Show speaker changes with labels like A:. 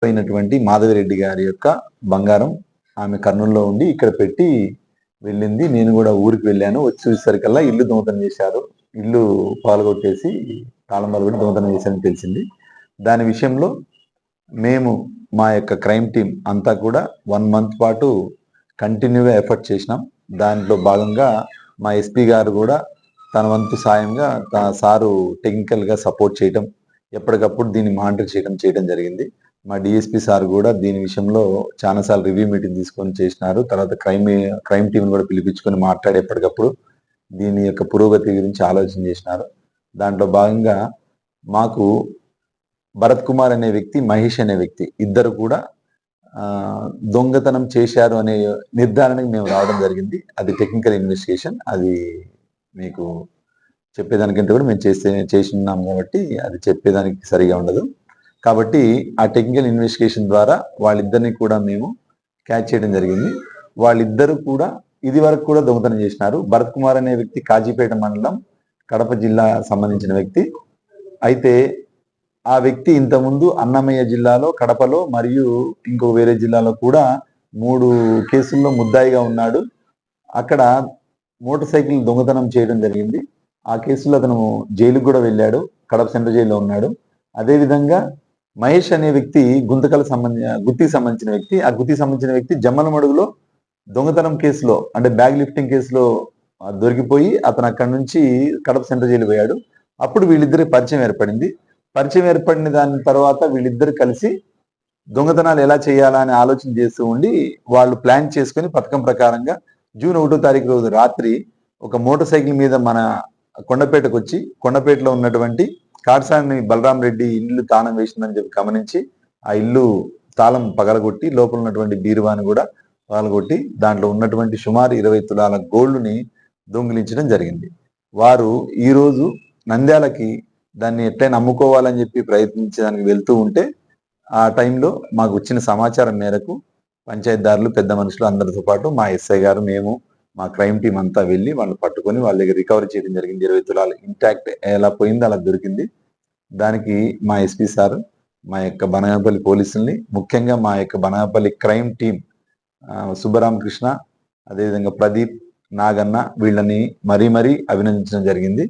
A: అయినటువంటి మాధవిరెడ్డి గారి యొక్క బంగారం ఆమె కర్నూలులో ఉండి ఇక్కడ పెట్టి వెళ్ళింది. నేను కూడా ఊరికి వెళ్ళాను. వచ్చి చూసేసరికల్లా ఇల్లు దొంగతనం చేశారు. ఇల్లు పాల్గొట్టేసి తాళం పగలగొట్టి దొంగతనం చేశారని తెలిసింది. దాని విషయంలో మేము మా యొక్క క్రైమ్ టీం అంతా కూడా 1 మంత్ పాటు కంటిన్యూగా ఎఫర్ట్ చేసినాం. దాంట్లో భాగంగా మా ఎస్పీ గారు కూడా తన వంతు సాయంగా సారు టెక్నికల్గా సపోర్ట్ చేయటం, ఎప్పటికప్పుడు దీన్ని మానిటర్ చేయడం జరిగింది. మా డిఎస్పీ సార్ కూడా దీని విషయంలో చాలాసార్లు రివ్యూ మీటింగ్ తీసుకొని చేసినారు. తర్వాత క్రైమ్ టీం కూడా పిలిపించుకొని మాట్లాడి ఎప్పటికప్పుడు దీని యొక్క పురోగతి గురించి ఆలోచన చేసినారు. దాంట్లో భాగంగా మాకు భరత్ కుమార్ అనే వ్యక్తి, మహేష్ అనే వ్యక్తి ఇద్దరు కూడా దొంగతనం చేశారు అనే నిర్ధారణకు మేము రావడం జరిగింది. అది టెక్నికల్ ఇన్వెస్టిగేషన్. అది మీకు చెప్పేదానికంటే కూడా మేము చేసినాం కాబట్టి అది చెప్పేదానికి సరిగా ఉండదు. కాబట్టి ఆ టెక్నికల్ ఇన్వెస్టిగేషన్ ద్వారా వాళ్ళిద్దరిని కూడా మేము క్యాచ్ చేయడం జరిగింది. వాళ్ళిద్దరూ కూడా ఇది వరకు కూడా దొంగతనం చేసినారు. భరత్ కుమార్ అనే వ్యక్తి కాజీపేట మండలం, కడప జిల్లా సంబంధించిన వ్యక్తి. అయితే ఆ వ్యక్తి ఇంతకుముందు అన్నమయ్య జిల్లాలో, కడపలో మరియు ఇంకో వేరే జిల్లాలో కూడా 3 కేసుల్లో ముద్దాయిగా ఉన్నాడు. అక్కడ మోటార్ సైకిల్ దొంగతనం చేయడం జరిగింది. ఆ కేసులో అతను జైలుకు కూడా వెళ్ళాడు. కడప సెంట్రల్ జైల్లో ఉన్నాడు. అదేవిధంగా మహేష్ అనే వ్యక్తి గుత్తికి సంబంధించిన వ్యక్తి. ఆ గుత్తికి సంబంధించిన వ్యక్తి జమ్మలమడుగులో దొంగతనం కేసులో అంటే బ్యాగ్ లిఫ్టింగ్ కేసులో దొరికిపోయి అతను అక్కడి నుంచి కడప సెంట్రల్ జైలు పోయాడు. అప్పుడు వీళ్ళిద్దరి పరిచయం ఏర్పడింది. పరిచయం ఏర్పడిన దాని తర్వాత వీళ్ళిద్దరు కలిసి దొంగతనాలు ఎలా చేయాలా అని ఆలోచన చేస్తూ ఉండి వాళ్ళు ప్లాన్ చేసుకుని పథకం ప్రకారంగా జూన్ 1వ తారీఖు రోజు రాత్రి ఒక మోటార్ సైకిల్ మీద మన కొండపేటకు వచ్చి, కొండపేటలో ఉన్నటువంటి కాటసాని బలరాం రెడ్డి ఇల్లు తాళం వేసిందని చెప్పి గమనించి ఆ ఇల్లు తాళం పగలగొట్టి లోపల ఉన్నటువంటి బీరువాని కూడా పగలగొట్టి దాంట్లో ఉన్నటువంటి సుమారు 20 తులాల గోల్డ్ని దొంగిలించడం జరిగింది. వారు ఈరోజు నంద్యాలకి దాన్ని ఎట్లయినా అమ్ముకోవాలని చెప్పి ప్రయత్నించడానికి వెళ్తూ ఉంటే ఆ టైంలో మాకు వచ్చిన సమాచారం మేరకు పంచాయతీదారులు, పెద్ద మనుషులు అందరితో పాటు మా ఎస్ఐ గారు, మేము, మా క్రైమ్ టీం అంతా వెళ్ళి వాళ్ళు పట్టుకొని వాళ్ళ దగ్గర రికవరీ చేయడం జరిగింది. 20 తులాలు ఇంటాక్ట్ ఎలా పోయిందో అలా దొరికింది. దానికి మా ఎస్పీ సార్, మా యొక్క బనగానపల్లి పోలీసుల్ని, ముఖ్యంగా మా యొక్క బనగానపల్లి క్రైమ్ టీం సుబ్బరామకృష్ణ, అదేవిధంగా ప్రదీప్, నాగన్న వీళ్ళని మరీ అభినందించడం జరిగింది.